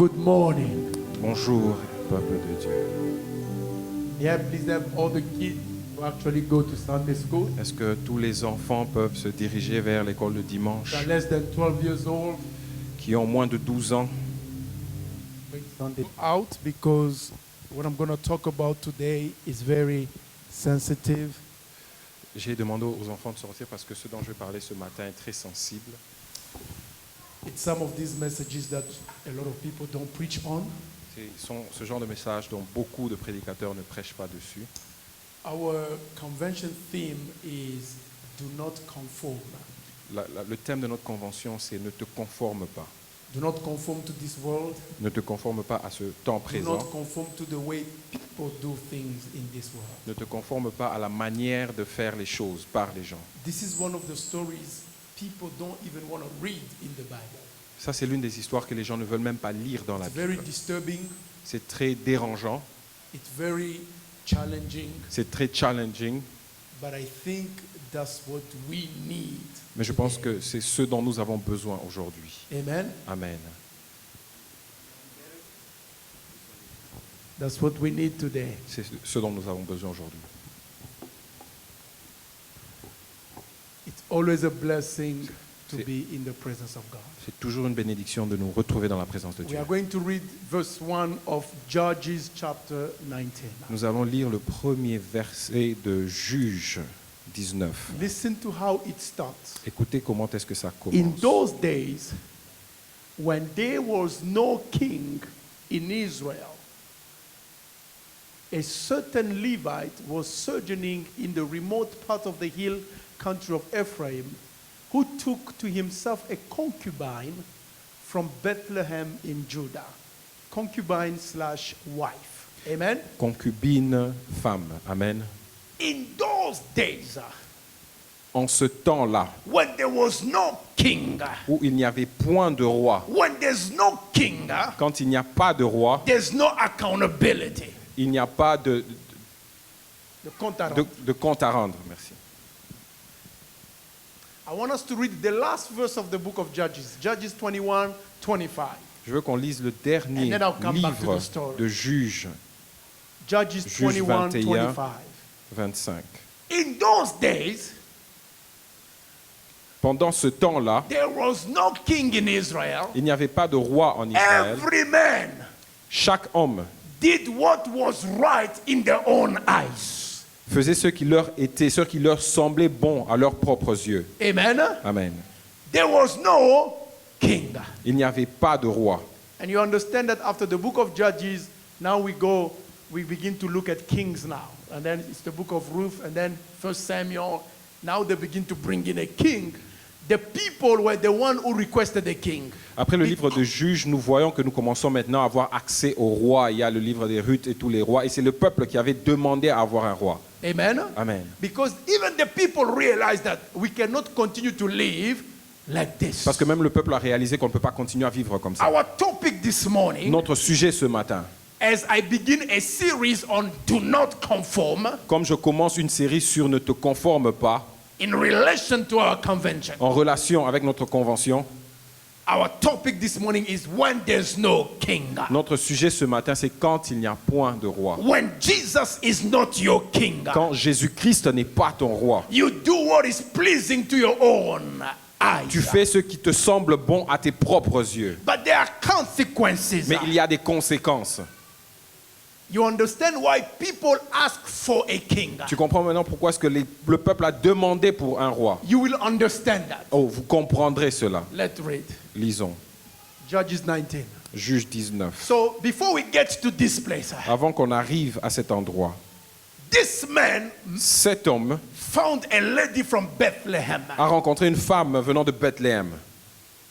Good morning. Bonjour, peuple de Dieu. Yeah, please have all the kids to actually go to Sunday school. Est-ce que tous les enfants peuvent se diriger vers l'école de dimanche They're less than 12 years old. qui ont moins de 12 ans? Bring Sunday out because what I'm going to talk about today is very sensitive. J'ai demandé aux enfants de sortir parce que ce dont je vais parler ce matin est très sensible. It's some of these messages that a lot of people don't preach on. C'est ce genre de message dont beaucoup de prédicateurs ne prêchent pas dessus. Our convention theme is do not conform. Le thème de notre convention, c'est ne te conforme pas. Do not conform to this world. Ne te conforme pas à ce temps Do présent. not conform to the way people do things in this world. Ne te conforme pas à la manière de faire les choses par les gens. This is one of the stories people don't even want to read in the Bible. Ça, c'est l'une des histoires que les gens ne veulent même pas lire dans la It's very Bible. disturbing. C'est très dérangeant, It's very challenging. c'est très challenging, But I think that's what we need. mais je pense que c'est ce dont nous avons besoin aujourd'hui. Amen. Amen. That's what we need today. C'est ce dont nous avons besoin aujourd'hui. It's always a blessing to be in the presence of God. C'est toujours une bénédiction de nous retrouver dans la présence de We Dieu. are going to read verse 1 of Judges chapter 19. Nous allons lire le premier verset de Juge 19. Listen to how it starts. Écoutez comment est-ce que ça In commence. those days, when there was no king in Israel, a certain Levite was sojourning in the remote part of the hill country of Ephraim, who took to himself a concubine from Bethlehem in Judah. Concubine / wife. Amen. Concubine, femme. Amen. In those days, En ce temps-là, when there was no king, où il n'y avait point de roi, when there's no king, quand il n'y a pas de roi, there's no accountability. il n'y a pas de compte à rendre. Merci. I want us to read the last verse of the book of Judges, Judges 21:25. Je veux qu'on lise le dernier And then I'll come back to livre the story. de Juge, Judges Juge 21:25. 25. In those days, Pendant ce temps-là, there was no king in Israel. il n'y avait pas de roi en Israël. Every man Chaque homme did what was right in their own eyes. faisait ce qui leur semblait bon à leurs propres yeux. Amen. Amen. There was no king. Il n'y avait pas de roi. And you understand that after the book of Judges, now we begin to look at kings now. And then it's the book of Ruth, and then 1 Samuel. Now they begin to bring in a king. The people were the one who requested a king. Après le livre de Juges, nous voyons que nous commençons maintenant à avoir accès au roi. Il y a le livre des Ruth et tous les rois. Et c'est le peuple qui avait demandé à avoir un roi. Amen. Amen. Because even the people realize that we cannot continue to live like this. Parce que même le peuple a réalisé qu'on ne peut pas continuer à vivre comme ça. Our topic this morning, Notre sujet ce matin, as I begin a series on do not conform comme je commence une série sur ne te conforme pas, in relation to our convention. en relation avec notre convention, Our topic this morning is when there's no king. notre sujet ce matin, c'est quand il n'y a point de roi. When Jesus is not your king. Quand Jésus-Christ n'est pas ton roi. You do what is pleasing to your own eyes. Tu fais ce qui te semble bon à tes propres yeux. But there are consequences. Mais il y a des conséquences. You understand why people ask for a king. Tu comprends maintenant pourquoi est-ce que le peuple a demandé pour un roi. You will understand that. Oh, vous comprendrez cela. Let's read. Lisons. Judges 19. Juge 19. So before we get to this place, Avant qu'on arrive à cet endroit, this man cet homme found a lady from Bethlehem. a rencontré une femme venant de Bethléem.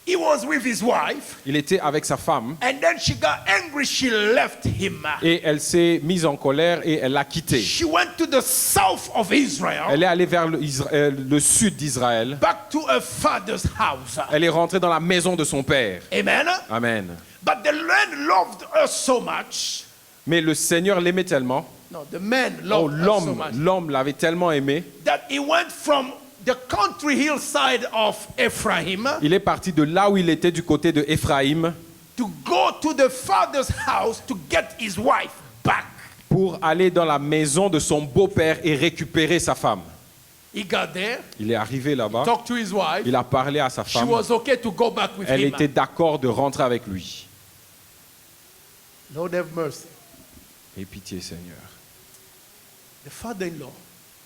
He was with his wife, Il était avec sa femme and then she got angry. She left him. et elle s'est mise en colère et elle l'a quitté. She went to the south of Israel, Elle est allée vers le sud d'Israël. back to her father's house. Elle est rentrée dans la maison de son père. Amen. Amen. But the man loved her so much. Mais le Seigneur l'aimait tellement, No, the man oh, loved her so much l'homme l'avait tellement aimé, that he went from the country hillside of Ephraim il est parti de là où il était du côté de Éphraïm to go to the father's house to get his wife back. pour aller dans la maison de son beau-père et récupérer sa femme. He got there, Il est arrivé là-bas, talked to his wife. il a parlé à sa She femme, was okay to go back with elle him. était d'accord de rentrer avec lui. Lord have mercy. Aie pitié, Seigneur. The father-in-law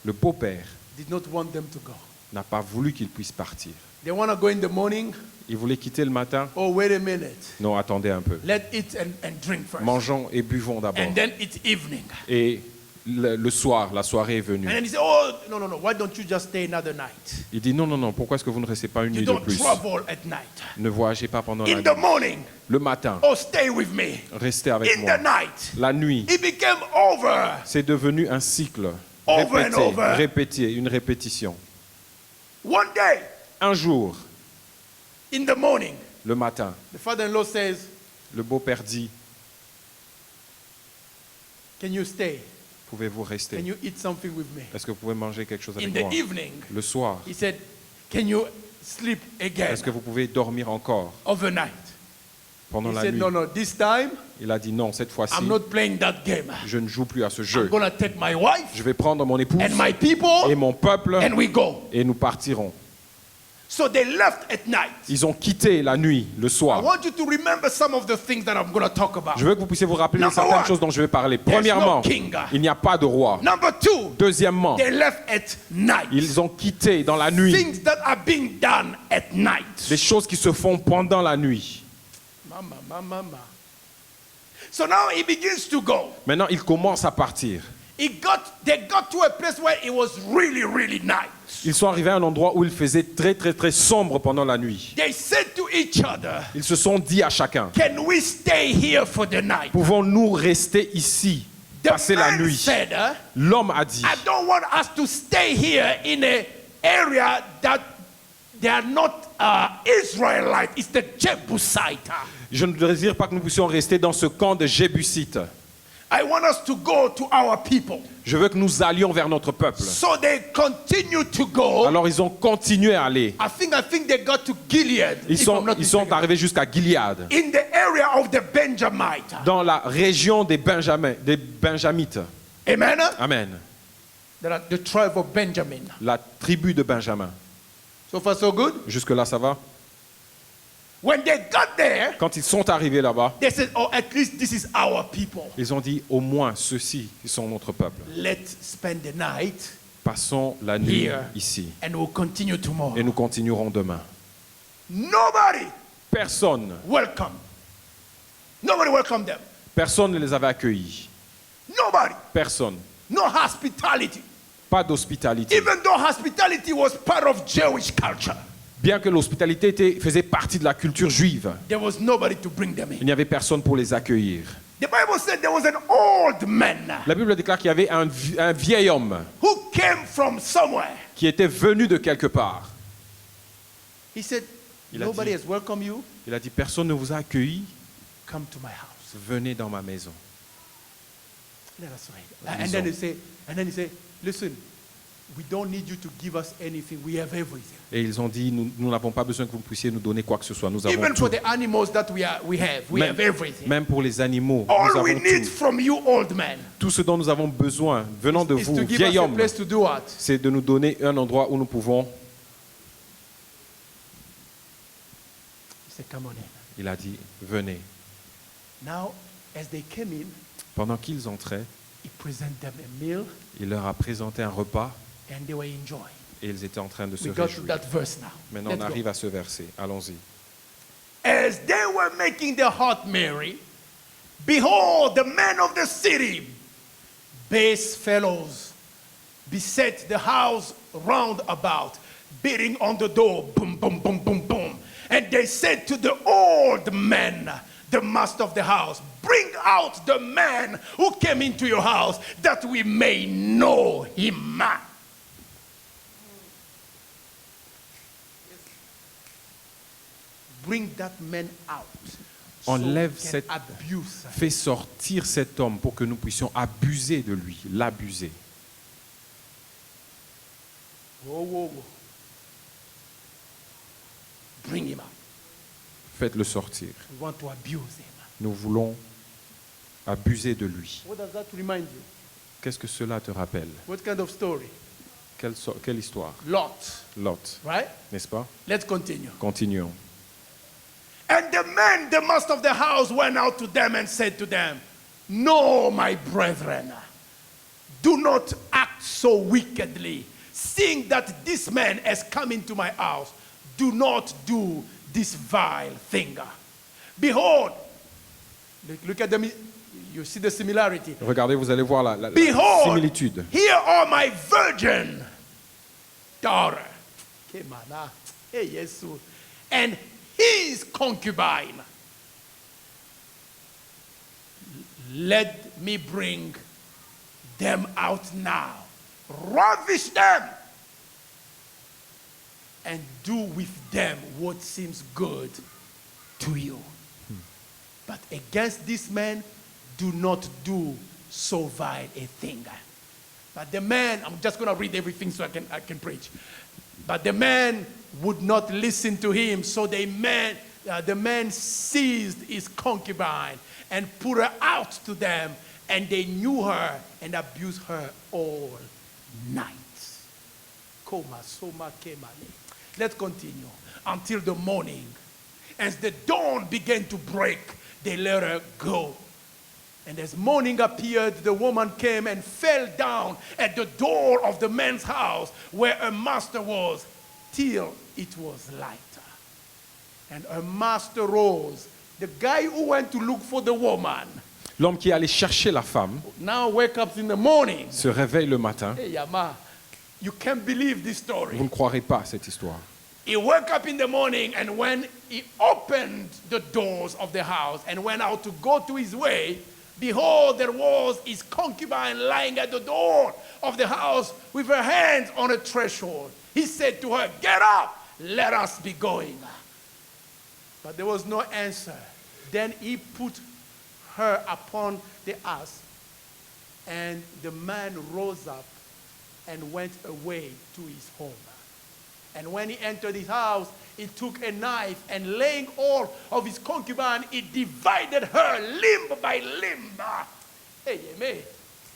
Le beau-père did not want them to go. n'a pas voulu qu'il puisse partir. They want to go in the morning. Il voulait quitter le matin. Oh, wait a minute. Non, attendez un peu. Let's eat and drink first. Mangeons et buvons d'abord. And then it's evening. Et le soir, la soirée est venue. And then he said, oh, no, no, no. Why don't you just stay another night? Il dit non, non, non, pourquoi est-ce que vous ne restez pas une You nuit de don't plus? travel at night. Ne voyagez pas pendant la In nuit. the morning. Le matin, Oh, stay with me. restez avec In moi. the night. La nuit, It became over. c'est devenu un cycle. Over and Répété, over. répété, une répétition. One day, Un jour, in the morning, le matin, the father-in-law says, le beau-père dit, can you stay? pouvez-vous Can rester? you eat something with me? Est-ce que vous pouvez manger quelque chose In avec the moi? evening, Le soir, he said, can you sleep again est-ce que vous pouvez dormir encore overnight? pendant He la said, nuit? no, no, this time, Il a dit non, cette fois-ci, I'm not playing that game. je ne joue plus à ce I'm jeu. going to take my wife Je vais prendre mon épouse and my et people mon peuple and we go. et nous partirons. So they left at night. Ils ont quitté la nuit, le I soir. want you to remember some of the things that I'm going to talk about. Je veux que vous puissiez vous rappeler de Number certaines one, choses dont je vais parler. there's Premièrement, no king. il n'y a pas de roi. Number two, Deuxièmement, they left at night. ils ont quitté dans la nuit Things that are being done at night. des choses qui se font pendant la nuit. Mama, mama, mama. So now he begins to go. Maintenant, ils commencent à partir. They got to a place where it was really, really nice. Ils sont arrivés à un endroit où il faisait très, très, très sombre pendant la nuit. They said to each other, Ils se sont dit à chacun, can we stay here for the night? pouvons-nous rester ici, The passer la man nuit? said, L'homme a dit, I don't want us to stay here in an area that they are not Israelite. It's the Jebusite. je ne désire pas que nous puissions rester dans ce camp de Jébusites. I want us to go to our people. Je veux que nous allions vers notre peuple. So they continue to go. Alors ils ont continué à aller. I think they got to Gilead. Ils if sont, I'm not ils sont mistaken. arrivés jusqu'à Gilead, In the area of the Benjamite. dans la région des Benjamites. Amen. Amen. The tribe of Benjamin. La tribu de Benjamin. So far so good. Jusque-là, ça va? When they got there, Quand ils sont arrivés là-bas, they said, oh, at least this is our people. ils ont dit, au moins ceux-ci qui sont notre peuple. Let's spend the night Passons la nuit here ici and we'll continue tomorrow. et nous continuerons demain. Nobody Personne welcomed them. Personne ne les avait accueillis. Nobody. Personne. No hospitality. Pas d'hospitalité. Even though hospitality was part of Jewish culture, Bien que l'hospitalité faisait partie de la culture juive, there was nobody to bring them in. il n'y avait personne pour les accueillir. The Bible said there was an old man La Bible déclare qu'il y avait un vieil homme who came from somewhere. qui était venu de quelque part. He said, Il a nobody dit- has welcomed you. Il a dit, personne ne vous a accueilli, Come to my house. venez dans ma maison. Let us read. And then he said, listen, we don't need you to give us anything. We have everything. Et ils ont dit, nous n'avons pas besoin que vous puissiez nous donner quoi que ce soit. Nous avons Even tout. for the animals that we have, we have everything. Même pour les animaux, nous All we avons need tout. from you, old man, Tout ce dont nous avons besoin venant de is vous, to give vieil us a homme, place to do what? c'est de nous donner un endroit où nous pouvons. He said, come on in. Il a dit, venez. Now, as they came in, Pendant qu'ils entraient, he presented them a meal, il leur a présenté un repas and they were enjoying. et ils étaient en train de se We got to réjouir. that verse now. Maintenant, Let's on go. arrive à ce verset. Allons-y. As they were making their heart merry, behold, the men of the city, base fellows, beset the house round about, beating on the door, boom, boom, boom, boom, boom. And they said to the old man, the master of the house, bring out the man who came into your house, that we may know him. Bring that man out. Enlève so cet- can abuse. Fais sortir cet homme pour que nous puissions abuser de lui, l'abuser. Whoa, whoa, whoa. Bring him out. Faites-le sortir. We want to abuse him. Nous voulons abuser de lui. What does that remind you? Qu'est-ce que cela te rappelle? What kind of story? Quelle histoire? Lot, Lot, right? n'est-ce pas? Let's continue. Continuons. And the man, the master of the house, went out to them and said to them, "No, my brethren, do not act so wickedly. Seeing that this man has come into my house, do not do this vile thing. Behold," look at them, you see the similarity. Regardez, vous allez voir la "Behold, similitude. here are my virgin daughter, Kemana, hey, Jesus, and his concubine. Let me bring them out now, ravish them, and do with them what seems good to you. But against this man, do not do so vile a thing." But the man, I'm just going to read everything so I can preach. But the man would not listen to him, so the man seized his concubine and put her out to them, and they knew her and abused her all night. Koma, soma, kemane. Let's continue. Until the morning. As the dawn began to break, they let her go. And as morning appeared, the woman came and fell down at the door of the man's house where her master was, till it was lighter. And her master rose. The guy who went to look for the woman L'homme qui allait chercher la femme now wake up in the morning. se réveille le matin. Hey, Yama, you can't believe this story. Vous ne croirez pas à cette histoire. He woke up in the morning, and when he opened the doors of the house and went out to go to his way, behold, there was his concubine lying at the door of the house with her hands on a threshold. He said to her, "Get up, let us be going." But there was no answer. Then he put her upon the ass, and the man rose up and went away to his home. And when he entered his house, he took a knife, and laying hold of his concubine, he divided her limb by limb. Hey, amen.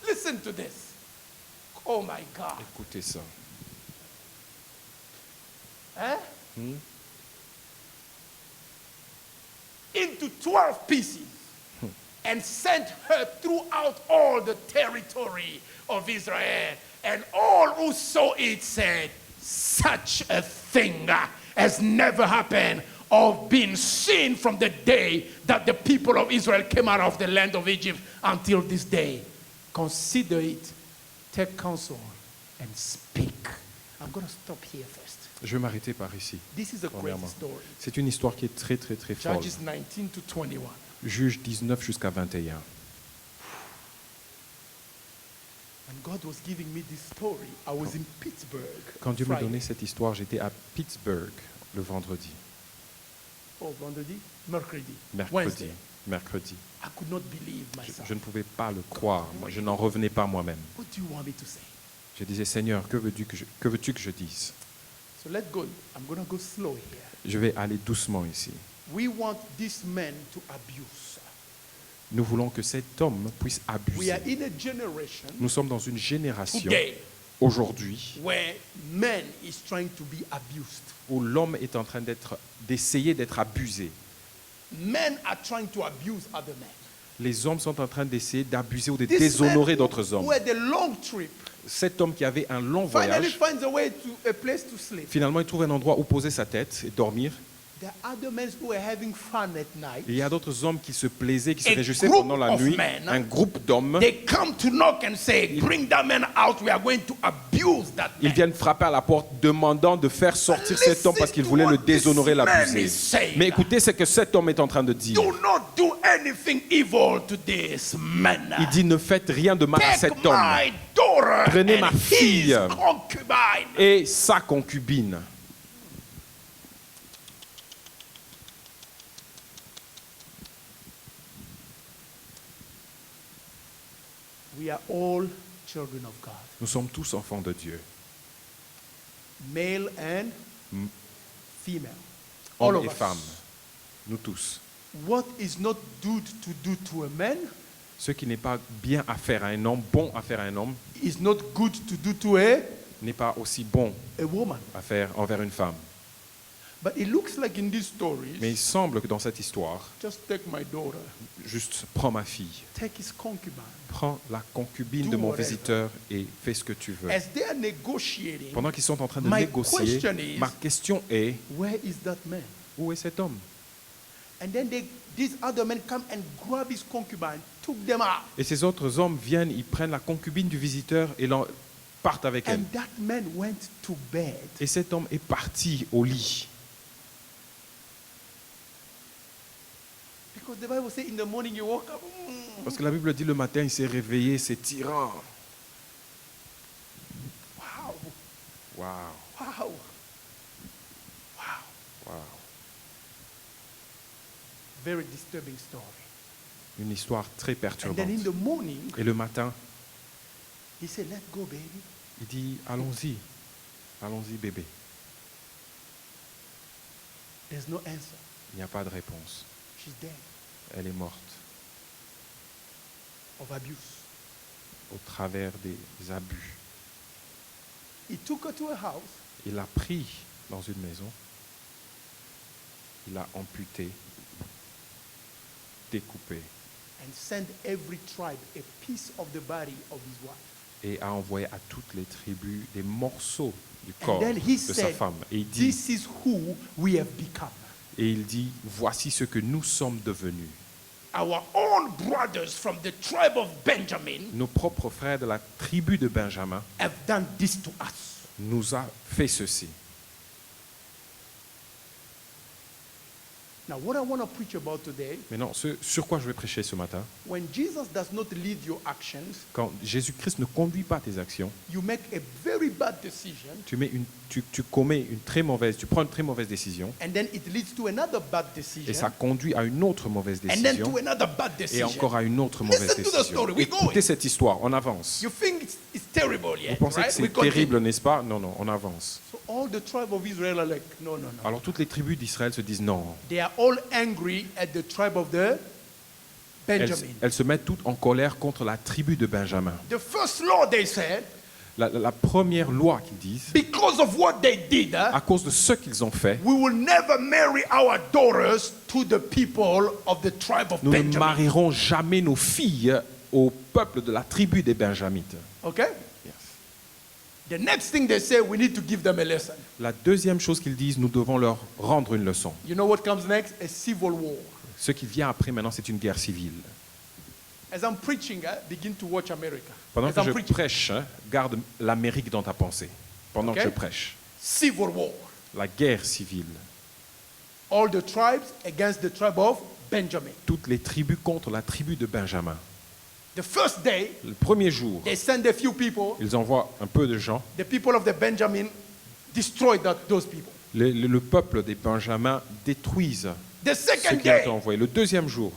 Listen to this. Oh my God. Écoutez ça. Huh? Into 12 pieces, and sent her throughout all the territory of Israel. And all who saw it said, "Such a thing has never happened or been seen from the day that the people of Israel came out of the land of Egypt until this day. Consider it, take counsel, and speak." I'm going to stop here first. Je vais m'arrêter par ici. This is a great Premièrement. story. C'est une histoire qui est très très très folle. Judges 19 to 21. Juge 19 jusqu'à 21. When God was giving me this story, I was in Pittsburgh. Quand Dieu m'a Friday. donné cette histoire, j'étais à Pittsburgh le vendredi, Oh, vendredi? Mercredi. mercredi. Wednesday. Mercredi. I could not believe myself. Je ne pouvais pas le croire. Moi, je n'en revenais pas moi-même. What do you want me to say? Je disais, Seigneur, que veux-tu que je dise? So let's go. I'm going to go slow here. Je vais aller doucement ici. We want this man to abuse. Nous voulons que cet homme puisse We are abuser. in a generation Nous sommes dans une génération, today aujourd'hui, where man is trying to be abused. où l'homme est en train d'essayer d'être abusé. Men are trying to abuse other men. Les hommes sont en train d'essayer d'abuser ou de This déshonorer man d'autres hommes. who had a long trip Cet homme qui avait un long finally voyage, finds a way to a place to sleep. finalement, il trouve un endroit où poser sa tête et dormir. There are other men who are having fun at night. Et il y a d'autres hommes qui se plaisaient, qui se A réjouissaient group pendant la of nuit. men. Un groupe d'hommes, They come to knock and say, "Bring that man out. We are going to abuse that ils man." viennent frapper à la porte demandant de faire sortir cet homme parce qu'ils voulaient le déshonorer, l'abuser. Mais écoutez ce que cet homme est en train de dire. Do not do anything evil to this man. Il dit, ne faites rien de mal à Take cet homme my daughter Prenez and ma his fille. concubine. et sa concubine. We are all children of God, Nous sommes tous enfants de Dieu, male and female. All hommes of et us. femmes. nous tous. what is not good to do to a man Ce qui n'est pas bien à faire à un homme, bon à faire à un homme, is not good to do to a n'est pas aussi bon woman. à faire envers une femme. But it looks like in these stories, Mais il semble que dans cette histoire, just take my daughter, juste prends ma fille, take his concubine. prends la concubine Do de mon whatever. visiteur et fais ce que tu veux. As they are negotiating, Pendant qu'ils sont en train de My négocier, question is- ma question est, where is that man? où est cet homme? And then these other men come and grab his concubine, took them out. Et ces autres hommes viennent, ils prennent la concubine du visiteur et partent avec elle. And that man went to bed. Et cet homme est parti au lit. Because the Bible says in the morning you woke up. Parce que la Bible dit le matin, il s'est réveillé, c'est tyran. Wow, Waouh, wow, wow. waouh. Very disturbing story. Une histoire très And perturbante. then in the morning, Et le matin, he said, let go, baby. il dit, allons-y, allons-y bébé. There's no answer. Il n'y a pas de réponse. She's dead Elle est morte of abuse. au travers des abus. He took her to a house. Il l'a pris dans une maison. Il l'a amputé, découpé And sent every tribe a piece of the body of his wife. et a envoyé à toutes les tribus des morceaux du And corps then he de sa said, femme. Et il dit, this is who we have become. voici ce que nous sommes devenus. Our own brothers from the tribe of Benjamin Nos propres frères de la tribu de Benjamin have done this to us. nous a fait ceci. Now, what I want to preach about today, Maintenant, ce sur quoi je vais prêcher ce matin, when Jesus does not lead your actions, quand Jésus-Christ ne conduit pas tes actions, you make a very bad decision, tu commets tu prends une très mauvaise décision and then it leads to another bad et decision, ça conduit à une autre mauvaise and then décision to another bad et decision. encore à une autre mauvaise Listen to the décision. story. We're going. Écoutez cette histoire, on avance. You think it's terrible, Vous yet, pensez que right? c'est We continue. terrible, n'est-ce pas? Non, non, on avance. So all the tribe of Israel are like, no, no, no. Alors toutes les tribus d'Israël se disent non. They are all angry at the tribe of the Benjamin. Elles se mettent toutes en colère contre la tribu de Benjamin. The first law they said, La première loi qu'ils disent, because of what they did, à cause de ce qu'ils ont fait, we will never marry our daughters to the people of the tribe of nous ne Benjamin. marierons jamais nos filles au peuple de la tribu des Benjamites. Okay? The next thing they say, we need to give them a lesson. La deuxième chose qu'ils disent, nous devons leur rendre une leçon. You know what comes next? A civil war. Ce qui vient après maintenant, c'est une guerre civile. As I'm preaching, begin to watch America. Pendant As que I'm je preaching, prêche, garde l'Amérique dans ta pensée. Pendant que Okay. je prêche. civil war. La guerre civile. All the tribes against the tribe of Benjamin. Toutes les tribus contre la tribu de Benjamin. The first day, Le premier jour, they send a few people. ils envoient un peu de gens. The people of the Benjamin destroyed those people. Le peuple des Benjamins détruisent The ceux second qui ont été day, envoyés. Le deuxième jour,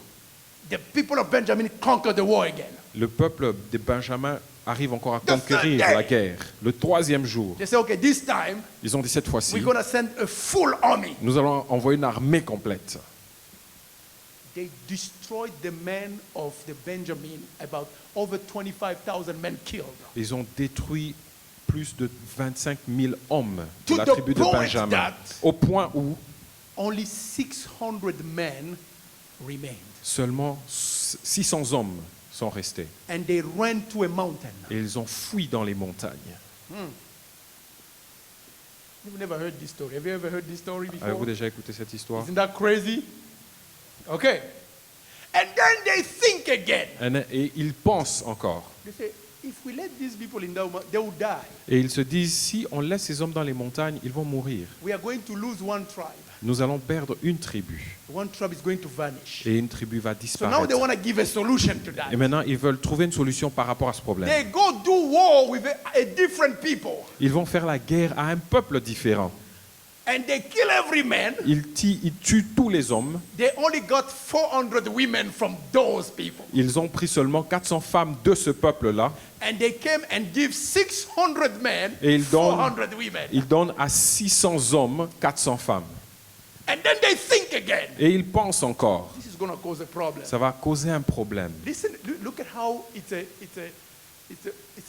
the people of Benjamin conquered the war again. le peuple des Benjamins arrive encore à The third conquérir day. la guerre. Le troisième jour, They say, okay, this time ils ont dit cette fois-ci, we're going to send a full army. nous allons envoyer une armée complète. They destroyed the men of the Benjamin, about over 25,000 men killed. Ils ont détruit plus de 25 000 hommes To de la the tribu de point Benjamin. that- Au point où Only 600 men remained. seulement 600 hommes sont restés. And they ran to a mountain. Et ils ont fui dans les montagnes. You've never heard this story. Have you ever heard this story before? Avez-vous déjà écouté cette histoire? Isn't that crazy? Okay. And then they think again. Et ils pensent encore. They say, if we let these people in that they will die. Et ils se disent, si on laisse ces hommes dans les montagnes, ils vont mourir. We are going to lose one tribe. Nous allons perdre une tribu. One tribe is going to vanish. Et une tribu va So now they disparaître. want to give a solution to that. Et maintenant, ils veulent trouver une solution par rapport à ce problème. They go do war with a different people. Ils vont faire la guerre à un peuple différent. And they kill every man. Ils tuent tous les hommes. They only got 400 women from those people. Ils ont pris seulement 400 femmes de ce peuple-là. And they came and give 600 men Et ils donnent- 400 women. Ils donnent à 600 hommes 400 femmes. And then they think again. Et ils pensent encore. This is going to cause a problem. Ça va causer un problème. Listen, look at how it's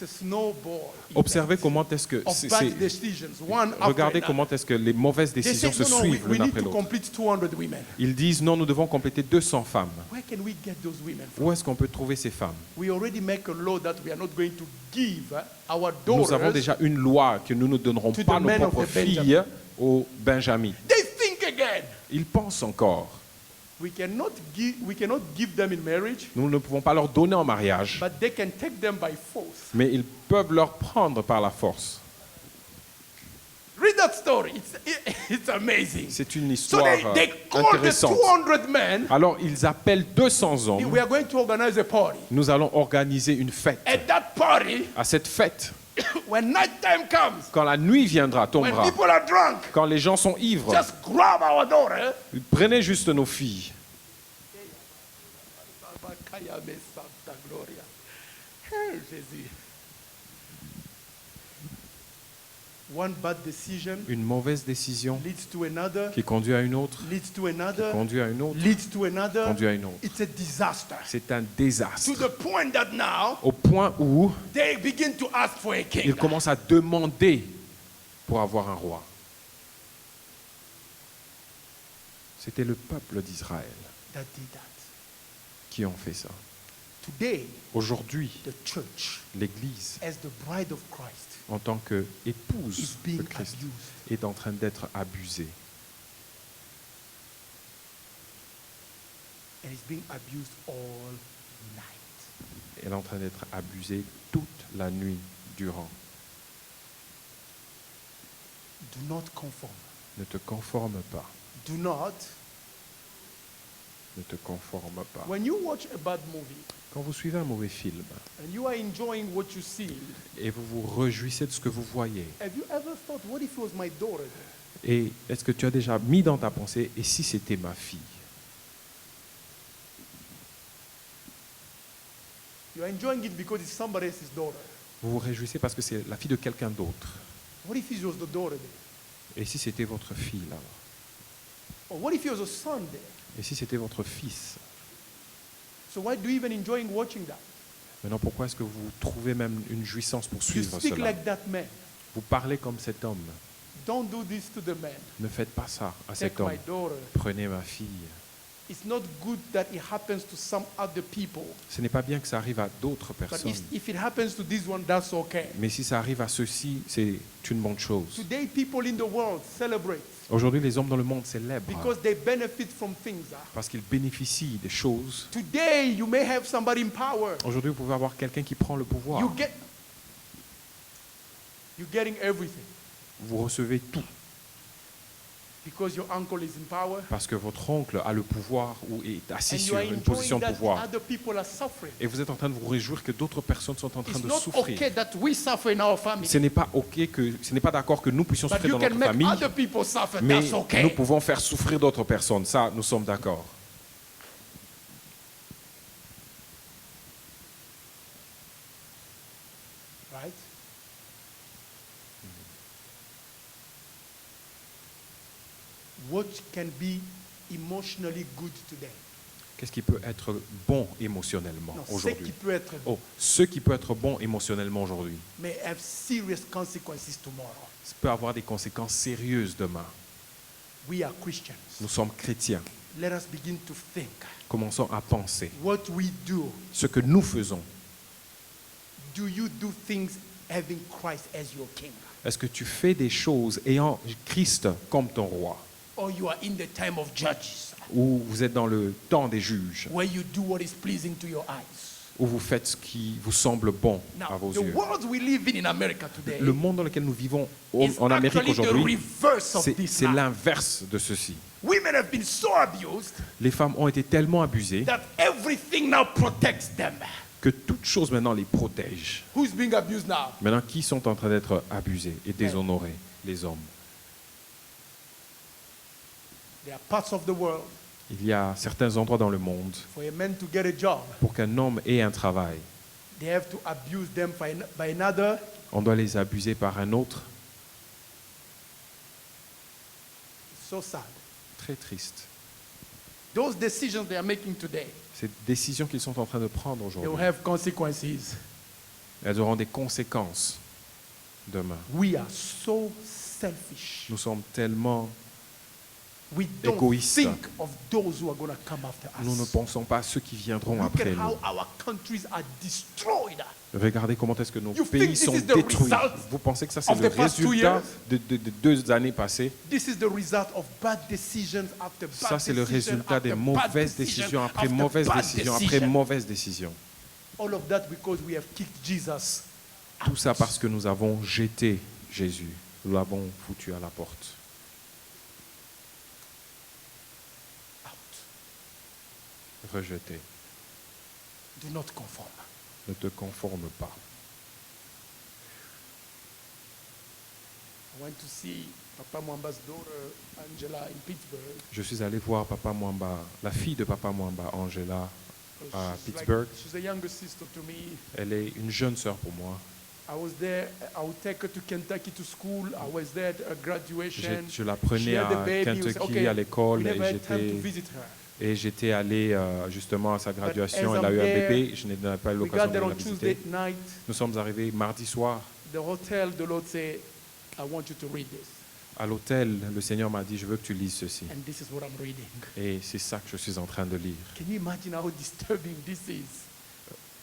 a snowball. Observez effect comment est-ce que of bad decisions, one after regardez another. comment est-ce que les mauvaises They say, décisions se no, we suivent l'une need après to l'autre. complete 200 women. Ils disent non, nous devons compléter 200 femmes. Where can we get those women from? Où est-ce qu'on peut trouver ces femmes? We already make a law that we are not going to give our Nous avons daughters. déjà une loi que nous ne donnerons To pas the nos men of propres the Benjamin. filles aux Benjamin. They think again. Ils pensent encore. We cannot give them in marriage, Nous ne pouvons pas leur donner en mariage, but they can take them by force. mais ils peuvent leur prendre par la force. Read that story. It's amazing. C'est une So histoire they called the intéressante. 200 men. Alors ils appellent 200 hommes. We are going to organize a party. Nous allons organiser une fête. At that party, À cette fête, when night time comes, quand la nuit viendra, when tombera, people are drunk, quand les gens sont ivres, just grab our daughter. prenez juste nos filles. One bad decision Une mauvaise décision leads to another, qui conduit à une autre, leads to another, conduit à une autre, leads to another. conduit à une autre. It's a disaster. C'est un To désastre. the point that now Au point où they begin to ask for a king. ils commencent à demander pour avoir un roi. C'était le peuple d'Israël That did that. qui ont fait ça. Today, Aujourd'hui, the church, l'Église, as the bride of Christ, en tant is qu'épouse being de Christ, abused. est en train d'être abusée. And is being abused all night. Elle est en train d'être abusée toute la nuit durant. Do not conform. Ne te conforme pas. Do not. Ne te conforme pas. When you watch a bad movie Quand vous suivez un mauvais film and you are enjoying what you see, et vous vous réjouissez de ce que vous voyez, have you ever thought, what if it was my daughter? et est-ce que tu as déjà mis dans ta pensée, et si c'était ma fille? You are enjoying it because it's somebody else's daughter. Vous vous réjouissez parce que c'est la fille de quelqu'un d'autre. What if it was the daughter there? Et si c'était votre fille là? Or what if it was a son there? Et si c'était votre fils? So why do you even enjoying watching that? Maintenant, pourquoi est-ce que vous trouvez même une jouissance pour You suivre speak cela? like that man. Vous parlez comme cet homme. Don't do this to the man. Ne faites pas ça à cet Take homme. my daughter. Prenez ma fille. It's not good that it happens to some other people. Ce n'est pas bien que ça arrive à d'autres But personnes. if it happens to this one, that's okay. Mais si ça arrive à ceux-ci, c'est une bonne chose. Today, people in the world celebrate Aujourd'hui, les hommes dans le monde célèbrent because they benefit from things. parce qu'ils bénéficient des choses. Today, you may have somebody in power. Aujourd'hui, vous pouvez avoir quelqu'un qui prend le pouvoir. You're getting everything Vous recevez tout because your uncle is in power. parce que votre oncle a le pouvoir ou est assis And you sur are une enjoying position de that pouvoir. other people are suffering. Et vous êtes en train de vous réjouir que d'autres personnes sont en train It's de not souffrir. okay that we suffer in our family. Ce n'est pas ce n'est pas d'accord que nous puissions But souffrir you dans can notre make famille, other people suffer. mais That's okay. nous pouvons faire souffrir d'autres personnes. Ça, nous sommes d'accord. Right? What can be emotionally good today? Qu'est-ce qui peut être bon émotionnellement Non, ce qui aujourd'hui? peut être Oh, ce qui peut être bon émotionnellement aujourd'hui, may have serious consequences tomorrow. ça peut avoir des conséquences sérieuses demain. We are Christians. Nous sommes chrétiens. Let us begin to think Commençons à penser. what we do. Ce que nous faisons, Do you do things having Christ as your king? est-ce que tu fais des choses ayant Christ comme ton roi? Or you are in the time of judges Ou vous êtes dans le temps des juges? where you do what is pleasing to your eyes? Ou vous faites ce qui vous semble bon à Now, vos the yeux? world we live in America today Le monde dans lequel nous vivons is en Amérique actually the aujourd'hui, reverse of this c'est now. l'inverse de ceci. Women have been so abused Les femmes ont été tellement abusées that everything now protects them. que toute chose maintenant les protège. Who's being abused now? Maintenant, qui sont en train d'être abusés et déshonorés? Les hommes. There are parts of the world Il y a certains endroits dans le monde, for a man to get a job, pour qu'un homme ait un travail, they have to abuse them by another. on doit les abuser par un autre. It's so sad. très triste. Those decisions they are making today, Ces décisions qu'ils sont en train de prendre they will aujourd'hui, have consequences. elles auront des conséquences demain. We are so selfish. Nous sommes tellement... We don't égoïstes. think of those who are going to come after Nous ne us. pensons pas à ceux qui viendront Look après at how nous. our countries are destroyed. Regardez comment est-ce que nos You think pays this sont is the détruits. result Vous pensez que ça, c'est of le the past 2 résultat years? de 2 années passées? This is the result of bad decisions after bad Ça, c'est le decision résultat des after mauvaises bad decision décisions après after mauvaises bad décisions après decision. mauvaises décisions. All of that because we have kicked Jesus Tout ça parce que nous avons jeté Jésus. Nous l'avons foutu à la porte. out. Rejeté. Do not conform. Ne te conforme pas. I went to see Papa Mwamba's daughter, Angela, in Pittsburgh. Je suis allé voir Papa Mwamba, la fille de Papa Mwamba, Angela, à Pittsburgh. She's a younger sister to me. Elle est une jeune sœur pour moi. I was there. I would take her to Kentucky to school. I was there at her graduation. Je la She prenais had à the baby. We said, Kentucky okay, à l'école we never et had time to visit her. j'étais allé justement à sa graduation. as Elle a I'm eu un there, bébé. Je n'ai pas eu We l'occasion got de there la on Tuesday visiter. night. Nous sommes arrivés mardi soir. The hotel, the Lord said, I want you to read this. À l'hôtel, le Seigneur m'a dit, je veux que tu lises ceci. And this is what I'm reading. Et c'est ça que je suis en train de lire. Can you imagine how disturbing this is?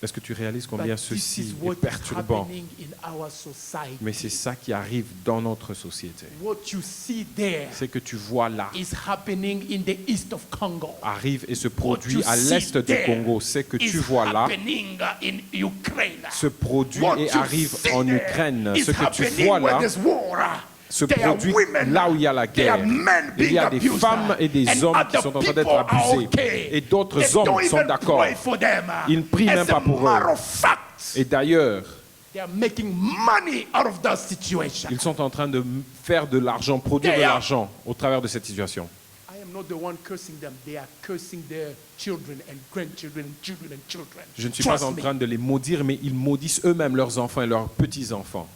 Est-ce que tu réalises But combien this is ceci est what is perturbant? happening in our society. Mais c'est ça qui arrive dans notre société. What you see there C'est que tu vois là, is happening in the east of Congo. arrive et se What produit you à see l'est du there Congo. C'est que is tu vois là, happening in Ukraine. se produit What et you arrive see en there Ukraine. is Ce que tu happening vois where là there's war. se There are produit women, là où il y a la there are guerre. men Il y a being des abused, femmes et des and hommes qui other sont en train d'être people are abusés. okay. Et d'autres They hommes don't sont even d'accord. pray for them. Ils ne prient As même pas a pour matter eux. of fact, Et d'ailleurs, they are making money out of that situation. ils sont en train de faire de l'argent, produire de They are- l'argent au travers de cette situation. I am not the one cursing them. They are cursing their children and grandchildren and children and children. Je ne suis pas Trust en me. train de les maudire, mais ils maudissent eux-mêmes leurs enfants et leurs petits-enfants.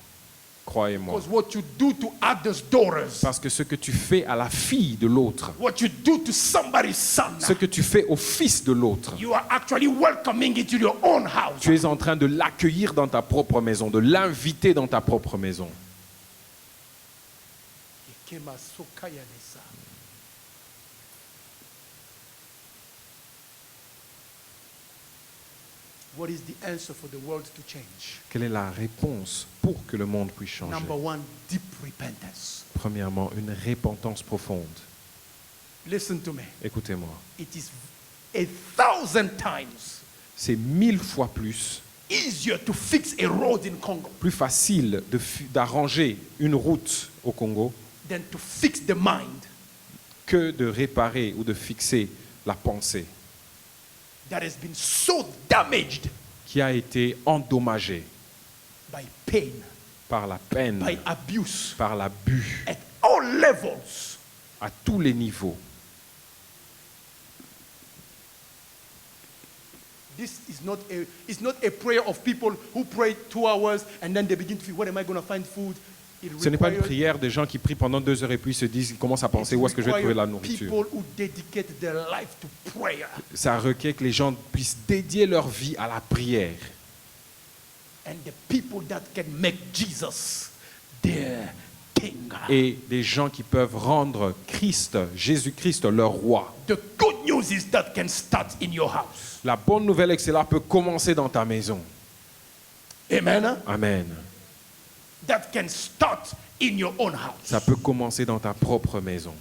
Croyez-moi. Because what you do to others' daughters, Parce que ce que tu fais à la fille de l'autre, what you do to somebody's son, ce que tu fais au fils de l'autre, you are actually welcoming it to your own house. tu es en train de l'accueillir dans ta propre maison, de l'inviter dans ta propre maison. What is the answer for the world to change? Quelle est la réponse pour que le monde puisse changer? Number one, deep repentance. Premièrement, une repentance profonde. Listen to me. Écoutez-moi. It is 1,000 times C'est 1000 fois plus easier to fix a road in Congo facile d'arranger une route au Congo than to fix the mind que de réparer ou de fixer la pensée that has been so damaged qui a été endommagée by pain, par la peine, by abuse, par l'abus, at all levels. à tous les niveaux. This is not a prayer of people who pray 2 hours and then they begin to feel, where am I going to find food? It Ce n'est pas une requires- prière des gens qui prient pendant 2 heures et puis se disent, ils commencent à penser où est-ce que je vais trouver la nourriture. People who dedicate their life to prayer Ça requiert que les gens puissent dédier leur vie à la prière. and the people that can make Jesus their king. Et des gens qui peuvent rendre Christ, Jésus-Christ, leur roi. The good news is that can start in your house. La bonne nouvelle est que cela peut commencer dans ta maison. Amen. Amen. That can start in your own house. Ça peut commencer dans ta propre maison.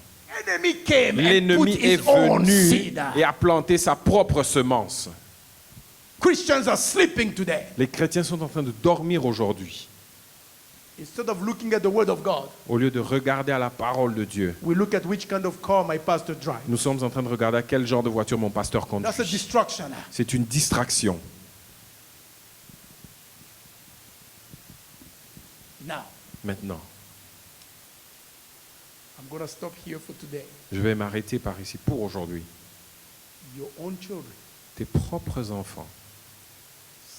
Enemy came and put L'ennemi est his own venu seed. et a planté sa propre semence. Christians are sleeping today. Les chrétiens sont en train de dormir aujourd'hui. Instead of looking at the word of God, Au lieu de regarder à la parole de Dieu, we look at which kind of car my pastor drives. nous sommes en train de regarder à quel genre de voiture mon pasteur That's a conduit. distraction. C'est une distraction. Now, Maintenant, I'm going to stop here for today. je vais m'arrêter par ici pour aujourd'hui. Your own children, Tes propres enfants,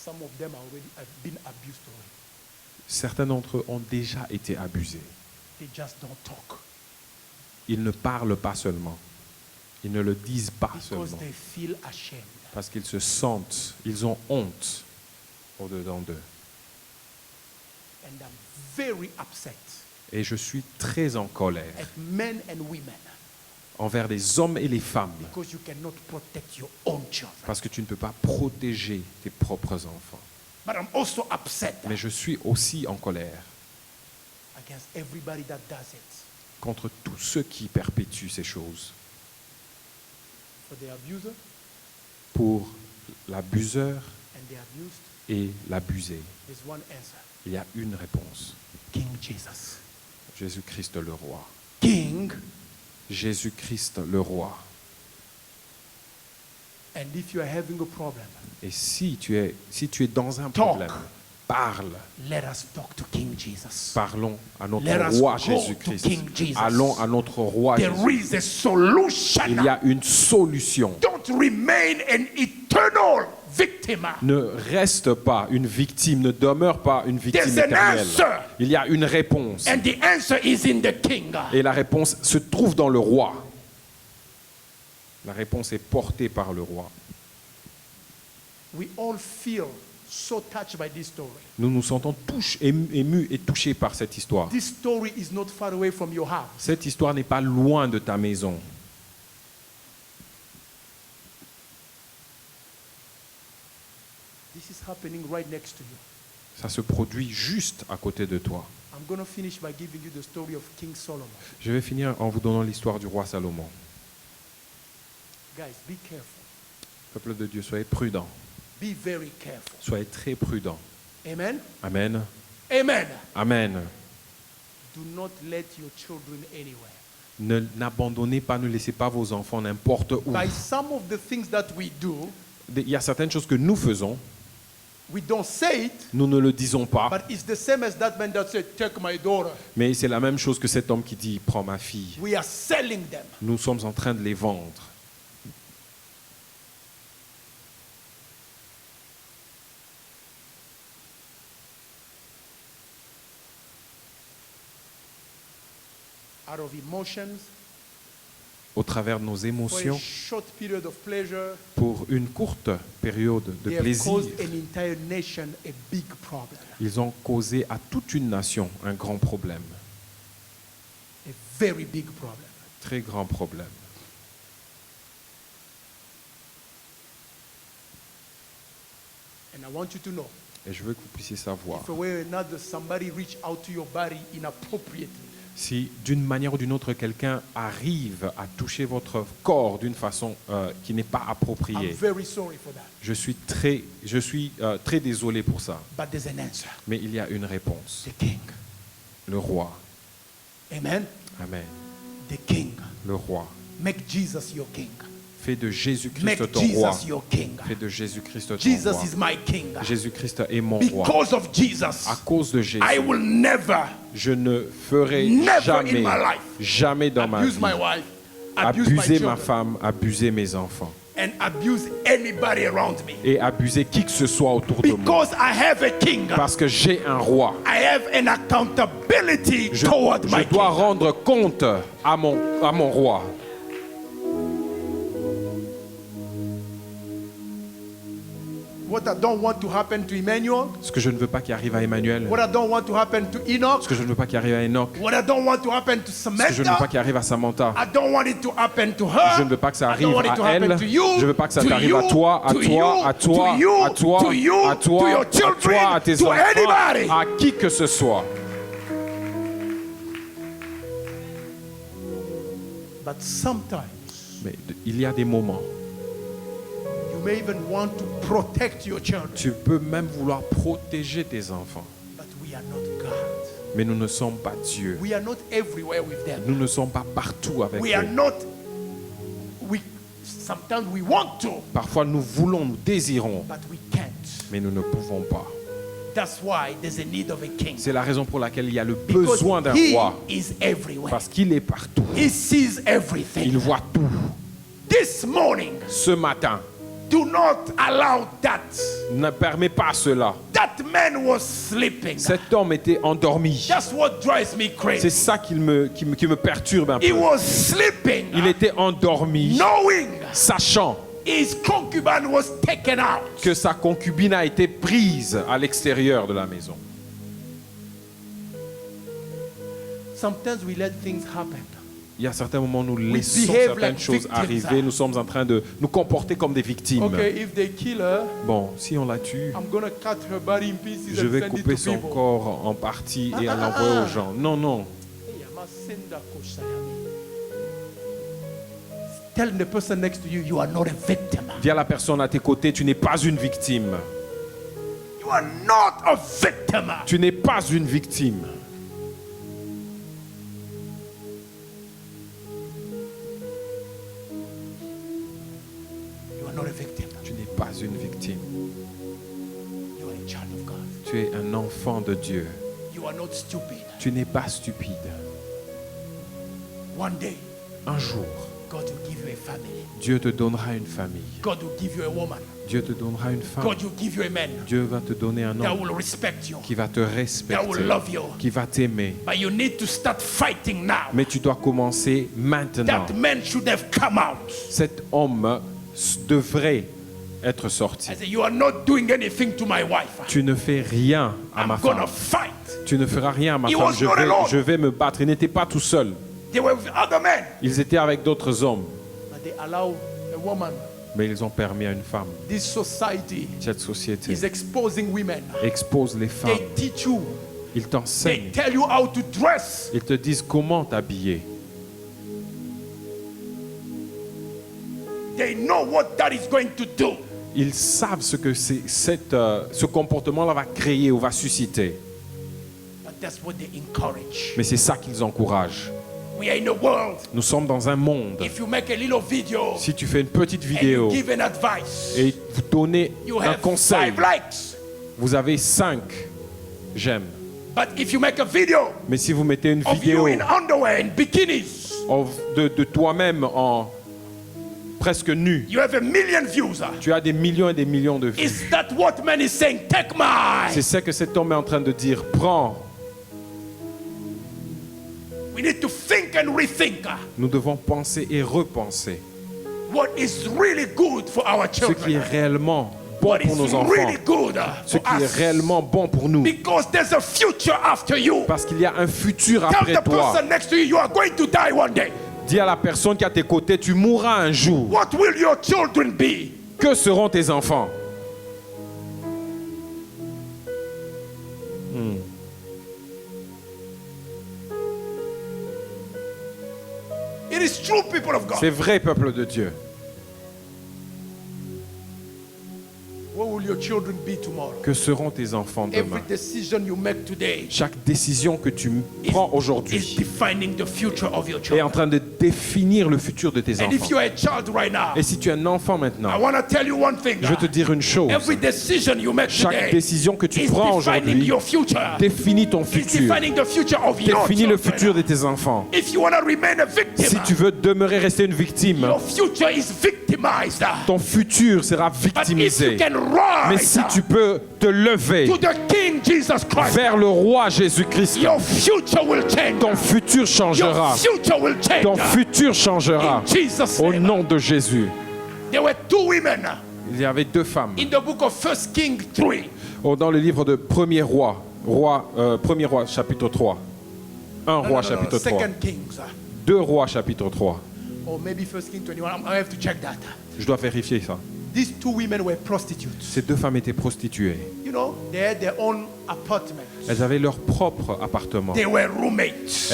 some of them already have been abused already. certains d'entre eux ont déjà été abusés. They just don't talk. Ils ne parlent pas seulement. Ils ne le disent pas because seulement they feel ashamed. parce qu'ils se sentent, ils ont honte au-dedans d'eux. And I'm very upset Et je suis très en colère at men and women envers les hommes et les femmes because you cannot protect your own children. parce que tu ne peux pas protéger tes propres enfants. But I'm also upset Mais je suis aussi en colère against everybody that does it contre tous ceux qui perpétuent ces choses. for the abuser Pour l'abuseur and the abused. et l'abusé, There's one answer. il y a une réponse. King Jesus. Jésus-Christ le roi. King. Jésus-Christ le roi. And if you are having a problem, Et si tu es dans un Talk. problème, parle. let us talk to King Jesus. Parlons à notre Let us roi go Jésus-Christ. to King Jesus. Allons à notre roi There Jésus. is a solution. Il y a une solution. Don't remain an eternal victim. Ne reste pas une victime, ne demeure pas une victime There's an éternelle. answer. Il y a une réponse. And the answer is in the King. Et la réponse se trouve dans le roi. La réponse est portée par le roi. We all feel so touched by this story. Nous nous sentons émus et touchés par cette histoire. This story is not far away from your house. Cette histoire n'est pas loin de ta maison. This is happening right next to you. Ça se produit juste à côté de toi. I'm going to finish by giving you the story of King Solomon. Je vais finir en vous donnant l'histoire du roi Salomon. Guys, be careful. Peuple de Dieu, soyez prudents. Be very careful. Soyez très prudents. Amen? Amen. Amen. Amen. Do not let your children anywhere. N'abandonnez pas, ne laissez pas vos enfants n'importe où. By some of the things that we do, Il y a certaines choses que nous faisons, we don't say it, nous ne le disons pas, but it's the same as that man that said, take my daughter. mais c'est la même chose que cet homme qui dit, prends ma fille. We are selling them. Nous sommes en train de les vendre. Out of emotions, Au travers de nos for a émotions, short period of pleasure, pour une courte période de they have plaisir, caused an entire nation a big problem. ils ont causé à toute une nation un grand problème, A very big problem. très grand problème. And I want you to know, Et je veux que vous puissiez savoir, if a way or another somebody reach out to your body inappropriately, si d'une manière ou d'une autre quelqu'un arrive à toucher votre corps d'une façon qui n'est pas I'm appropriée, very sorry for that. je suis très désolé pour ça. But there's an answer. Mais il y a une réponse. The King. Le roi. Amen. Amen. The King. Le roi. Make Jesus your King. Fais de Jésus-Christ Make ton roi. Jesus your King. Fais de Jésus-Christ ton Jesus roi. is my King. Jésus-Christ est mon roi. Because of Jesus, À cause de Jésus, I will never je ne ferai Never jamais, in my life jamais dans ma abuse vie, my wife, abuse my abuser ma children, femme, abuser mes enfants and abuse anybody around me. et abuser qui que ce soit autour de moi. Because I have a King, Parce que j'ai un roi. I have an accountability Je toward my dois King. rendre compte à mon roi. What I don't want to happen to Emmanuel, Ce que je ne veux pas qu'il arrive à Emmanuel, what I don't want to happen to Enoch, ce que je ne veux pas qu'il arrive à Enoch, what I don't want to happen to ce que je ne veux pas Samantha, qu'il arrive à Samantha. I don't want it to happen to her. Je ne veux pas que ça I arrive don't want it to à elle. happen to you, Je ne veux pas que ça to t'arrive you, à toi, à to toi, you, à toi, to you, à toi, to you, à toi, to your à children, toi, à tes to enfants, anybody. à qui que ce soit. But sometimes Mais il y a des moments, you may even want to protect your children. tu peux même vouloir protéger tes enfants. But we are not God. Mais nous ne sommes pas Dieu. We are not everywhere with them. Nous ne sommes pas partout avec We are eux. not. Sometimes we want to, Parfois nous voulons, nous désirons, but we can't. mais nous ne pouvons pas. That's why there's a need of a king. C'est la raison pour laquelle il y a le Because besoin d'un he roi. is everywhere. Parce qu'il est partout. He sees everything. Il voit tout. This morning, Ce matin, Do not allow that. Ne permets pas cela. That man was sleeping. Cet homme était endormi. That's what drives me C'est crazy. ça qui me perturbe un He peu. was sleeping, Il était endormi, knowing sachant his concubine was taken out. que sa concubine a été prise à l'extérieur de la maison. Sometimes we let things happen. Il y a certains moments où nous laissons behave certaines like choses victims. arriver. Nous sommes en train de nous comporter comme des victimes. Okay, if they kill her, Bon, si on la tue, I'm gonna cut her body in pieces je and vais send it couper to son people. corps en parties et l'envoyer aux gens. Non, non. Tell the person next to you, you are not a victim. Dis à la personne à tes côtés, tu n'es pas une victime. You are not a victim. Tu n'es pas une victime. You are not a victim. Tu n'es pas une victime. You are a child of God. Tu es un enfant de Dieu. You are not stupid. Tu n'es pas stupide. One day, Un jour, God will give you a family. Dieu te donnera une famille. God will give you a woman. Dieu te donnera une femme. God will give you a man Dieu va te donner un that homme will respect you, qui va te that will respecter, love you. qui va t'aimer. But you need to start fighting now. Mais tu dois commencer maintenant. That man should have come out. Cet homme devrait être sorti. I say, you are not doing anything to my wife. Tu ne fais rien à ma I'm gonna femme. fight. Tu ne feras rien à ma He femme. was not alone. Je vais me battre. Il n'était pas tout seul. They were with other men. Ils étaient avec d'autres hommes. But they allow a woman. Mais ils ont permis à une femme. This society Cette société is exposing women. expose les femmes. They teach you. Ils They t'enseignent. tell you how to dress. Ils te disent comment t'habiller. They know what that is going to do. Ils savent ce que ce comportement-là va créer ou va susciter. But that's what they encourage. Mais c'est ça qu'ils encouragent. We are in a world. Nous sommes dans un monde. If you make a little video Si tu fais une petite and vidéo you give an advice, et vous donnez you un have conseil, 5 likes. vous avez 5 j'aime. But if you make a video Mais si vous mettez une of you vidéo in underwear and bikinis, de toi-même en presque nu, you have 1 million views. tu as des millions et des millions de vues. Is that what man is saying? Take mine. C'est ça que cet homme est en train de dire. Prends. We need to think and rethink Nous devons penser et repenser what is really good for our ce qui est children. réellement bon What pour is nos enfants, really good ce for qui est us. réellement bon pour nous. Because there's a future after you. Parce qu'il y a un futur Tell après the toi. person next to you, you are going to die one day. Dis à la personne qui est à tes côtés, tu mourras un jour. What will your children be? Que seront tes enfants? It is true, people of God. C'est vrai, peuple de Dieu. What will your children be tomorrow? Que seront tes enfants Every demain? decision you make today Chaque décision que tu prends is aujourd'hui defining the future of your est children. en train de définir le futur de tes And if enfants. you are a child right now, Et si tu es un enfant I maintenant, want to tell you one thing. je veux te dire une chose. Every decision you make Chaque today décision que tu is prends defining aujourd'hui your future. définit ton It's futur. defining the future of your Définit le children. futur de tes enfants. If you want to remain a victim, Si tu veux demeurer rester une victime, your future is victimized. ton futur sera But if you victimisé. can Mais rise si tu peux te lever to the King Jesus Christ, vers le roi Jésus-Christ, your future will change. ton futur Your changera. future will change. Ton futur changera. In Jesus' Au name. nom de Jésus. There were 2 women Il y avait 2 femmes in the book of 1 King 3. dans le livre de Premier Roi, Premier Roi chapitre 3. 1 Roi chapitre 3. 2 Kings. 2 Rois chapitre 3. Or maybe 1 King 21. I have to check that. Je dois vérifier ça. These 2 women were prostitutes. Ces 2 femmes étaient prostituées. You know, they had their own apartment. Elles avaient leur propre appartement. They were roommates.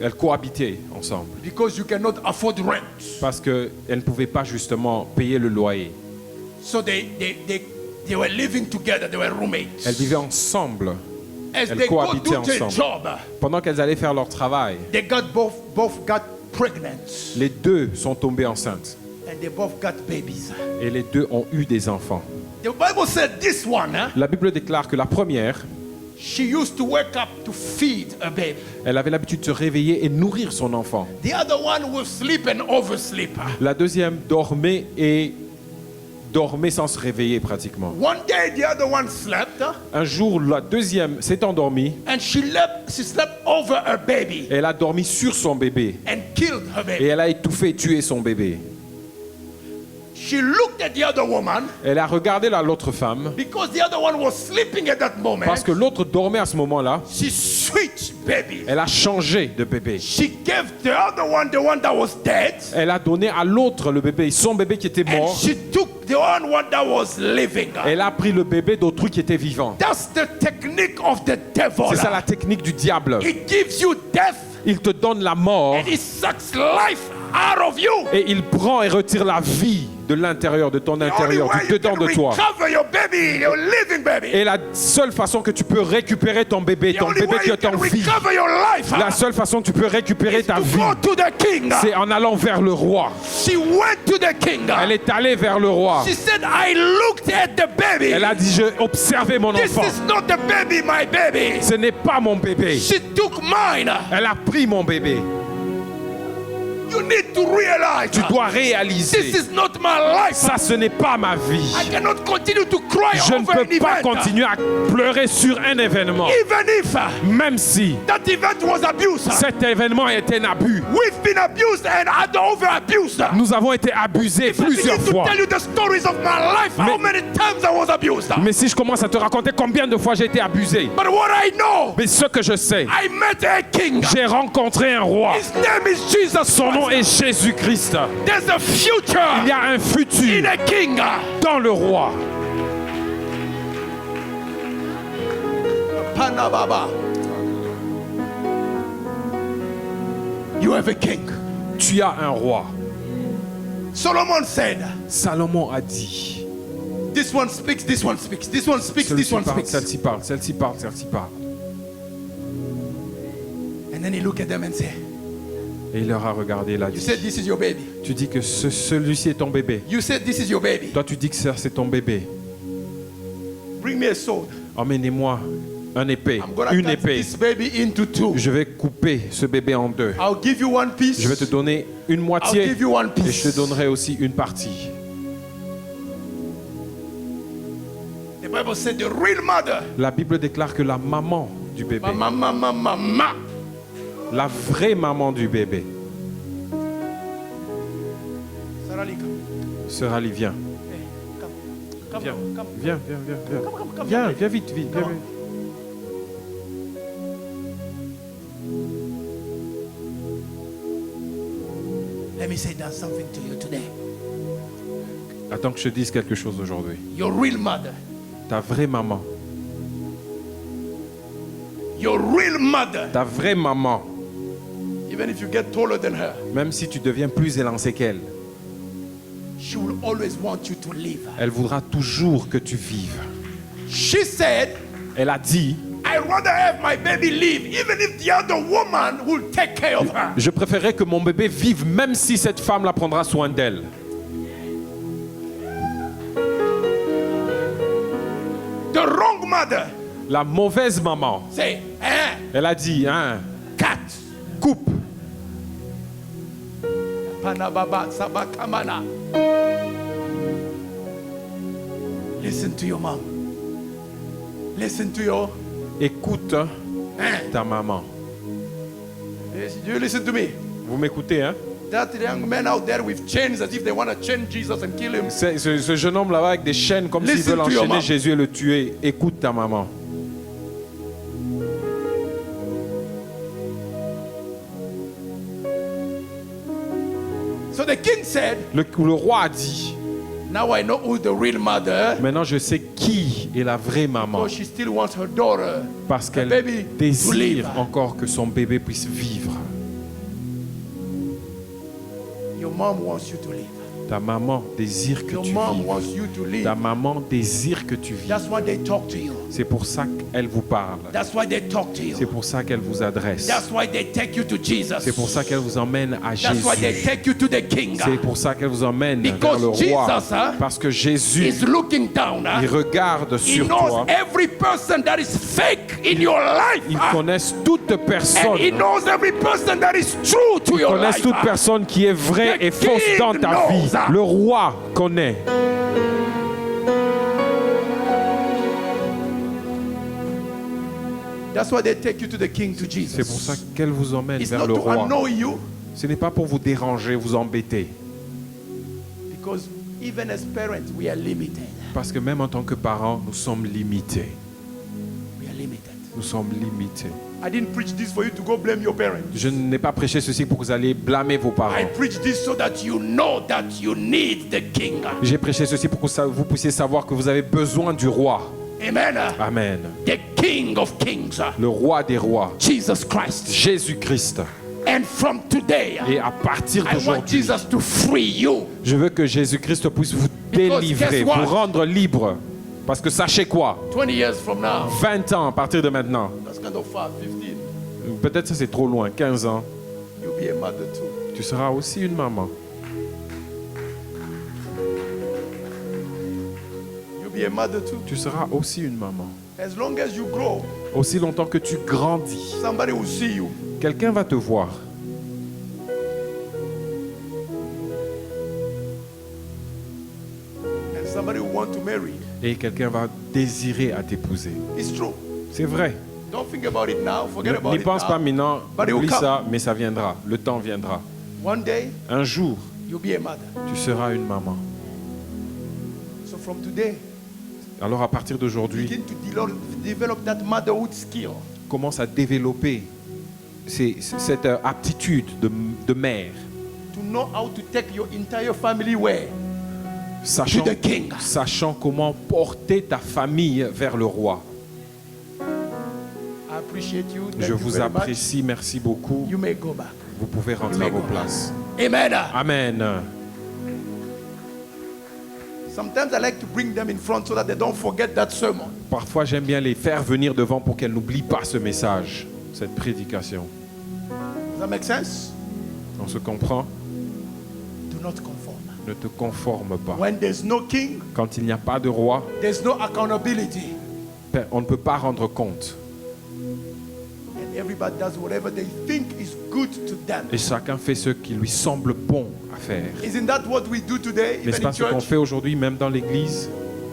Elles cohabitaient ensemble Because you cannot afford rent. parce qu'elles ne pouvaient pas justement payer le loyer. So they were living together. They were roommates. Elles vivaient ensemble. As elles they go cohabitaient do their ensemble. job, Pendant qu'elles allaient faire leur travail, they got both got pregnant. les 2 sont tombées enceintes And they both got babies. et les 2 ont eu des enfants. The Bible said this one, La Bible déclare que la première, she used to wake up to feed a baby. elle avait l'habitude de se réveiller et nourrir son enfant. The other one will sleep and oversleep. La deuxième dormait et dormait sans se réveiller pratiquement. One day the other one slept, Un jour, la deuxième s'est endormie. and she slept over her baby Elle a dormi sur son bébé. and killed her Et baby. elle a étouffé, tué son bébé. She looked at the other woman Elle a regardé l'autre femme. because the other one was sleeping at that moment. Parce que l'autre dormait à ce moment-là. She switched baby. Elle a changé de bébé. She gave the other one, the one that was dead, Elle a donné à l'autre le bébé, son bébé qui était and mort. she took the one that was living. Elle a pris le bébé d'autrui qui était vivant. That's the technique of the devil. C'est ça la technique du diable. He gives you death Il te donne la mort and he sucks life out of you. et il prend et retire la vie de l'intérieur, de ton The only intérieur, way du you dedans can de toi. recover your baby, your living baby. Et la seule façon que tu peux récupérer ton bébé The only qui way you est en can vie, recover your life la seule façon que tu peux récupérer ta to vie, go to the king. c'est en allant vers le roi. She went to the king. Elle est allée vers le roi. She said, I looked at the baby. Elle a dit, j'ai observé mon This enfant. is not the baby, my baby. Ce n'est pas mon bébé. She took mine. Elle a pris mon bébé. You need to realize Tu dois this réaliser, is not my life. ça ce n'est pas ma vie. I cannot continue to cry Je ne over an peux pas event. continuer à pleurer sur un événement. Even if Même si that event was abuse. cet événement était un abus. We've been abused and over abused. Nous avons été abusés If I plusieurs begin to fois. tell you the stories of my life, how many times I was abused. Mais si je commence à te raconter combien de fois j'ai été abusé, But what I know, mais ce que je sais, I met a king. j'ai rencontré un roi. His name is Jesus. Son nom Christ. est Jésus-Christ. There's a future Il y a un in futur a king. dans le roi. Panababa. You have a king. Tu as un roi. Solomon said, Salomon a dit, this one speaks, this one speaks, this one speaks, this celle-ci one parle, speaks. celle-ci parle, celle-ci parle, celle-ci parle. And then he looked at them and said, Et il leur a regardé, il a you dit, said this is your baby. tu dis que celui-ci est ton bébé. You said this is your baby. Toi, tu dis que ça, c'est ton bébé. Bring me a sword. Emmenez-moi un épée, I'm gonna une cut épée. this baby into two. Je vais couper ce bébé en deux. I'll give you one piece. Je vais te donner une I'll moitié give you one et piece. je te donnerai aussi une partie. The Bible said the real mother. La Bible déclare que la maman du bébé, Mama. la vraie maman du bébé, Sarah Lee, come. Sœur Ali, viens. Hey, come. Viens, Come. viens. Come. Viens vite, viens Come on. vite. Let me say down something to you today. Attends que je te dise quelque chose aujourd'hui. Your real mother. Ta vraie maman, Your real mother. ta vraie maman, Even if you get taller than her, même si tu deviens plus élancé qu'elle, she will always want you to live. elle voudra toujours que tu vives. She said, Elle a dit, I'd rather have my baby live, even if the other woman will take care of her. je préférerais que mon bébé vive même si cette femme la prendra soin d'elle. The wrong mother La mauvaise maman, say, elle a dit, hein, cat. coupe. Panababa sabakamana. Listen to your mom. Listen to your. Écoute ta maman. Yes, you listen to me. Vous m'écoutez, hein? That young man out there with chains as if they want to chain Jesus and kill him. Ce jeune homme là-bas avec des chaînes comme s'il Listen veut to your l'enchaîner mom. Jésus et le tuer. Écoute ta maman. So the king said, Le roi a dit, now I know who the real mother, maintenant je sais qui est la vraie maman. because she still wants her daughter. Parce qu'elle baby to désire live. encore que son bébé puisse vivre. Your mom wants you to live. Ta maman désire que Your tu mom vives. wants you to live. Ta maman désire que tu vives. That's why they talk to you. C'est pour ça qu'elle vous parle. That's why they talk to C'est you. pour ça qu'elle vous adresse. That's why they take you to Jesus. C'est pour ça qu'elle vous emmène à That's why they Jésus. take you to the king. C'est pour ça qu'elle vous emmène vers Because le roi. Jesus, Parce que Jésus, Is looking down. il regarde He sur knows toi. every person that is fake in your life. Ils connaissent toute personne. And he knows every person that is true to Ils your connaissent life. toute personne qui est vraie The et fausse king dans ta vie. knows. Le roi connaît. That's why they take you to the king, to Jesus. C'est pour ça qu'elle vous emmène It's vers not le to roi. annoy you, Ce n'est pas pour vous déranger, vous embêter. because even as parents, we are limited. Parce que même en tant que parents, nous sommes limités. We are limited. Nous sommes limités. I didn't preach this for you to go blame your parents. Je n'ai pas prêché ceci pour que vous allez blâmer vos I parents. preach this so that you know that you need the king. J'ai prêché ceci pour que vous puissiez savoir que vous avez besoin du roi. Amen. Amen. The king of kings, Le roi des rois, Jesus Christ. Jésus-Christ. And from today, Et à partir I want d'aujourd'hui, Jesus to free you. je veux que Jésus-Christ puisse vous délivrer, guess what? vous rendre libre. Parce que sachez quoi? 20 years from now, 20 ans à partir de maintenant. that's kind of far, 15, Peut-être ça c'est trop loin, 15 ans. you'll be a mother too. Tu seras aussi une maman. You'll be a mother too. Tu seras aussi une maman. As long as you grow, Aussi longtemps que tu grandis, somebody will see you. quelqu'un va te voir. And somebody will want to marry. Et quelqu'un va désirer à t'épouser. It's true. C'est vrai. Don't think about it now. Forget about N'y it pense pas now. maintenant, But it will oublie come. ça, mais ça viendra. Le temps viendra. One day, Un jour, you'll be a mother. tu seras une maman. So from today, Alors à partir d'aujourd'hui, begin to develop that motherhood skill. commence à développer cette aptitude de mère, To know how to take your entire family where? sachant, To the king. sachant comment porter ta famille vers le roi. I appreciate you. Thank Je you vous very much. apprécie, merci beaucoup. You may go back. Vous pouvez rentrer à vos places. Amen. Amen. Sometimes I like to bring them in front so that they don't forget that sermon. Parfois, j'aime bien les faire venir devant pour qu'elles n'oublient pas ce message, cette prédication. Does that make sense? On se comprend? Do not conform. Ne te conforme pas. When there's no king, Quand il n'y a pas de roi, there's no accountability. on ne peut pas rendre compte. And everybody does whatever they think is good to them. Et chacun fait ce qui lui semble bon à faire. Isn't that what we do today, N'est-ce even pas in ce qu'on church? fait aujourd'hui, même dans l'église?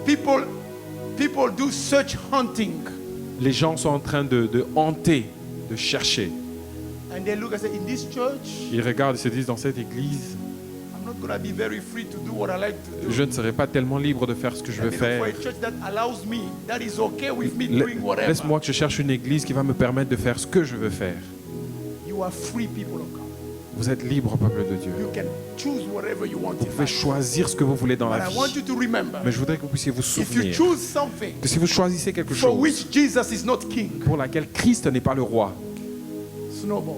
People do search hunting. Les gens sont en train de hanter, de chercher. And they look and say, in this church, Ils regardent et se disent, dans cette église, I'm not going to be very free to do what I like to do. je ne serai pas tellement libre de faire ce que je veux And faire. for a church that allows me, that is okay with me doing whatever. Laisse-moi que je cherche une église qui va me permettre de faire ce que je veux faire. You are free people of God. Vous êtes libre, peuple de Dieu. You can choose whatever you want Vous in pouvez life. choisir ce que vous voulez dans But la I want vie. you to remember, Mais je voudrais que vous puissiez vous if you souvenir choose something que si vous choisissez quelque for chose which Jesus is not king, pour laquelle Christ n'est pas le roi, snowball.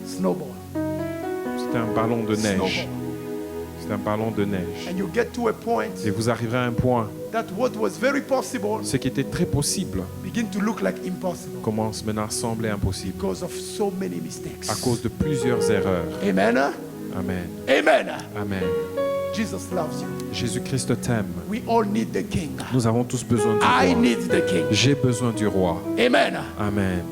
Snowball. c'est un ballon de neige. Snowball. C'est un ballon de neige. And you get to a point Et vous arriverez à un point, that what was very possible ce qui était très possible begin to look like impossible commence maintenant à sembler impossible because of so many mistakes. à cause de plusieurs erreurs. Amen. Amen. Amen. Amen. Jesus loves you. Jésus-Christ t'aime. We all need the king. Nous avons tous besoin du I roi. need the king. J'ai besoin du roi. Amen. Amen.